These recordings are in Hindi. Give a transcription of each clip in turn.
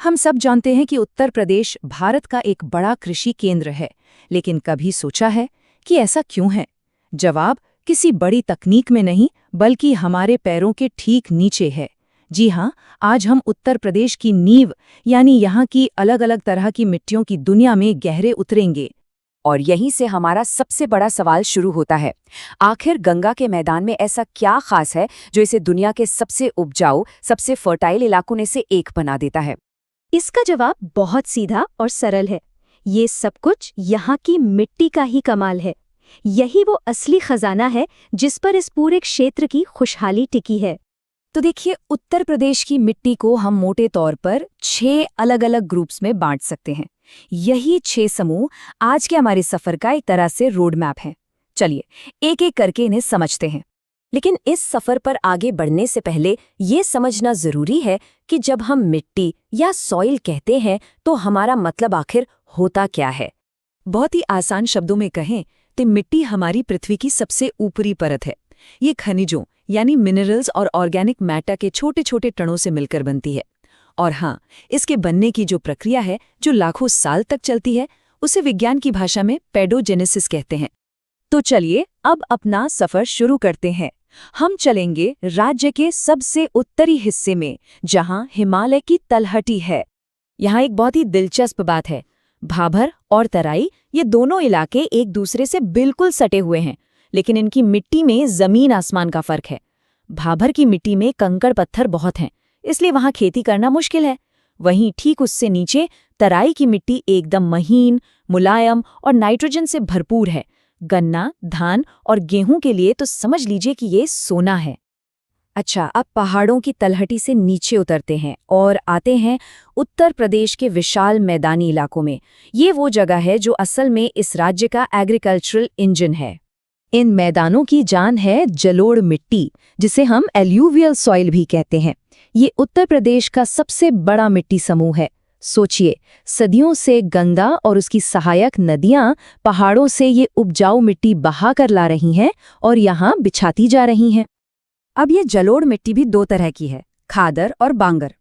हम सब जानते हैं कि उत्तर प्रदेश भारत का एक बड़ा कृषि केंद्र है, लेकिन कभी सोचा है कि ऐसा क्यों है? जवाब किसी बड़ी तकनीक में नहीं, बल्कि हमारे पैरों के ठीक नीचे है। जी हाँ, आज हम उत्तर प्रदेश की नींव यानी यहाँ की अलग अलग तरह की मिट्टियों की दुनिया में गहरे उतरेंगे। और यहीं से हमारा सबसे बड़ा सवाल शुरू होता है। आखिर गंगा के मैदान में ऐसा क्या खास है जो इसे दुनिया के सबसे उपजाऊ, सबसे फर्टाइल इलाकों में से एक बना देता है? इसका जवाब बहुत सीधा और सरल है। ये सब कुछ यहाँ की मिट्टी का ही कमाल है। यही वो असली खजाना है जिस पर इस पूरे क्षेत्र की खुशहाली टिकी है। तो देखिए, उत्तर प्रदेश की मिट्टी को हम मोटे तौर पर 6 अलग-अलग ग्रुप्स में बांट सकते हैं। यही 6 समूह आज के हमारे सफर का एक तरह से रोड मैप है। चलिए, एक-एक करके इन्हें समझते हैं। लेकिन इस सफर पर आगे बढ़ने से पहले ये समझना जरूरी है कि जब हम मिट्टी या सॉइल कहते हैं तो हमारा मतलब आखिर होता क्या है। बहुत ही आसान शब्दों में कहें तो मिट्टी हमारी पृथ्वी की सबसे ऊपरी परत है। ये खनिजों यानी मिनरल्स और ऑर्गेनिक मैटर के छोटे छोटे कणों से मिलकर बनती है। और हाँ, इसके बनने की जो प्रक्रिया है, जो लाखों साल तक चलती है, उसे विज्ञान की भाषा में पेडोजेनेसिस कहते हैं। तो चलिए अब अपना सफर शुरू करते हैं। हम चलेंगे राज्य के सबसे उत्तरी हिस्से में, जहां हिमालय की तलहटी है। यहाँ एक बहुत ही दिलचस्प बात है। भाभर और तराई, ये दोनों इलाके एक दूसरे से बिल्कुल सटे हुए हैं, लेकिन इनकी मिट्टी में जमीन आसमान का फर्क है। भाभर की मिट्टी में कंकड़ पत्थर बहुत हैं, इसलिए वहां खेती करना मुश्किल है। वहीं ठीक उससे नीचे तराई की मिट्टी एकदम महीन, मुलायम और नाइट्रोजन से भरपूर है। गन्ना, धान और गेहूं के लिए तो समझ लीजिए कि ये सोना है। अच्छा, अब पहाड़ों की तलहटी से नीचे उतरते हैं और आते हैं उत्तर प्रदेश के विशाल मैदानी इलाकों में। ये वो जगह है जो असल में इस राज्य का एग्रीकल्चरल इंजन है। इन मैदानों की जान है जलोढ़ मिट्टी, जिसे हम एल्यूवियल सॉइल भी कहते हैं। ये उत्तर प्रदेश का सबसे बड़ा मिट्टी समूह है। सोचिए, सदियों से गंगा और उसकी सहायक नदियां पहाड़ों से ये उपजाऊ मिट्टी बहा कर ला रही हैं और यहाँ बिछाती जा रही हैं। अब ये जलोढ़ मिट्टी भी 2 तरह की है, खादर और बांगर।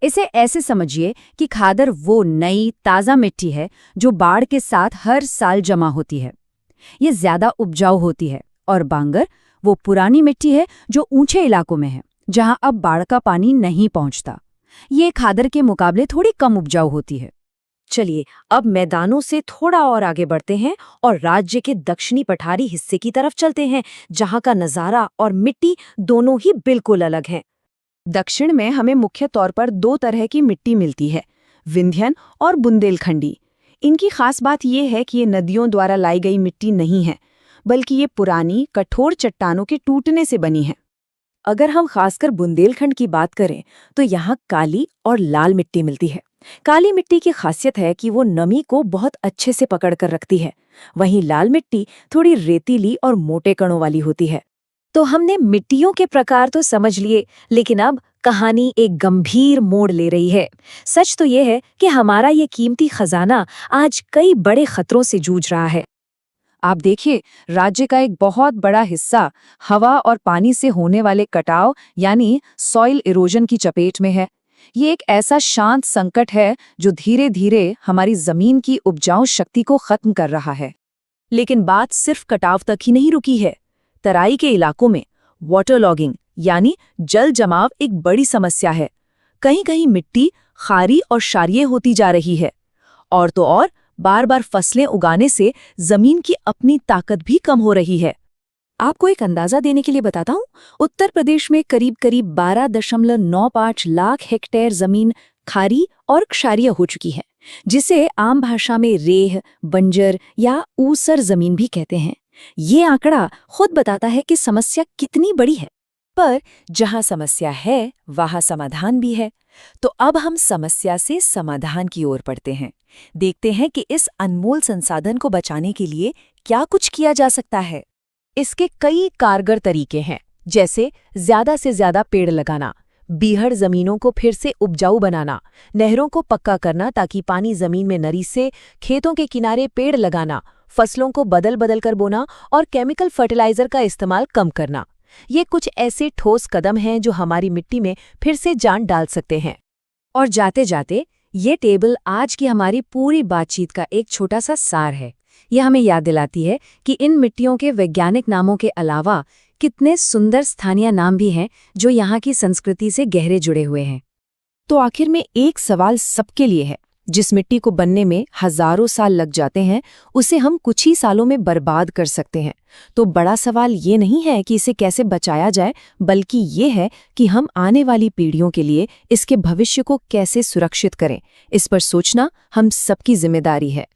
इसे ऐसे समझिए कि खादर वो नई ताज़ा मिट्टी है जो बाढ़ के साथ हर साल जमा होती है। ये ज्यादा उपजाऊ होती है। और बांगर वो पुरानी मिट्टी है जो ऊंचे इलाकों में है, जहां अब बाढ़ का पानी नहीं पहुंचता। ये खादर के मुकाबले थोड़ी कम उपजाऊ होती है। चलिए अब मैदानों से थोड़ा और आगे बढ़ते हैं और राज्य के दक्षिणी पठारी हिस्से की तरफ चलते हैं, जहां का नज़ारा और मिट्टी दोनों ही बिल्कुल अलग हैं। दक्षिण में हमें मुख्य तौर पर 2 तरह की मिट्टी मिलती है, विंध्यन और बुंदेलखंडी। इनकी खास बात यह है कि ये नदियों द्वारा लाई गई मिट्टी नहीं है, बल्कि ये पुरानी कठोर चट्टानों के टूटने से बनी है। अगर हम खासकर बुंदेलखंड की बात करें तो यहाँ काली और लाल मिट्टी मिलती है। काली मिट्टी की खासियत है कि वो नमी को बहुत अच्छे से पकड़ कर रखती है, वहीं लाल मिट्टी थोड़ी रेतीली और मोटे कणों वाली होती है। तो हमने मिट्टियों के प्रकार तो समझ लिए, लेकिन अब कहानी एक गंभीर मोड़ ले रही है। सच तो ये है कि हमारा ये कीमती खजाना आज कई बड़े खतरों से जूझ रहा है। आप देखिए, राज्य का एक बहुत बड़ा हिस्सा हवा और पानी से होने वाले कटाव यानी सॉइल इरोजन की चपेट में है। ये एक ऐसा शांत संकट है जो धीरे धीरे हमारी जमीन की उपजाऊ शक्ति को खत्म कर रहा है। लेकिन बात सिर्फ कटाव तक ही नहीं रुकी है। तराई के इलाकों में वाटर लॉगिंग यानी जल जमाव एक बड़ी समस्या है। कहीं कहीं मिट्टी खारी और क्षारीय होती जा रही है, और तो और बार बार फसलें उगाने से जमीन की अपनी ताकत भी कम हो रही है। आपको एक अंदाजा देने के लिए बताता हूँ, उत्तर प्रदेश में करीब 12.95 लाख हेक्टेयर जमीन खारी और क्षारीय हो चुकी है, जिसे आम भाषा में रेह, बंजर या ऊसर जमीन भी कहते हैं। ये आंकड़ा खुद बताता है कि समस्या कितनी बड़ी है। पर जहां समस्या है वहां समाधान भी है। तो अब हम समस्या से समाधान की ओर बढ़ते हैं। देखते हैं कि इस अनमोल संसाधन को बचाने के लिए क्या कुछ किया जा सकता है। इसके कई कारगर तरीके हैं, जैसे ज्यादा से ज्यादा पेड़ लगाना, बीहड़ जमीनों को फिर से उपजाऊ बनाना, नहरों को पक्का करना ताकि पानी जमीन में न रिसे, खेतों के किनारे पेड़ लगाना, फसलों को बदल बदल कर बोना और केमिकल फर्टिलाइजर का इस्तेमाल कम करना। ये कुछ ऐसे ठोस कदम हैं जो हमारी मिट्टी में फिर से जान डाल सकते हैं। और जाते जाते ये टेबल आज की हमारी पूरी बातचीत का एक छोटा सा सार है। यह हमें याद दिलाती है कि इन मिट्टियों के वैज्ञानिक नामों के अलावा कितने सुंदर स्थानीय नाम भी हैं जो यहाँ की संस्कृति से गहरे जुड़े हुए हैं। तो आखिर में एक सवाल सबके लिए है, जिस मिट्टी को बनने में हजारों साल लग जाते हैं उसे हम कुछ ही सालों में बर्बाद कर सकते हैं। तो बड़ा सवाल ये नहीं है कि इसे कैसे बचाया जाए, बल्कि ये है कि हम आने वाली पीढ़ियों के लिए इसके भविष्य को कैसे सुरक्षित करें। इस पर सोचना हम सबकी जिम्मेदारी है।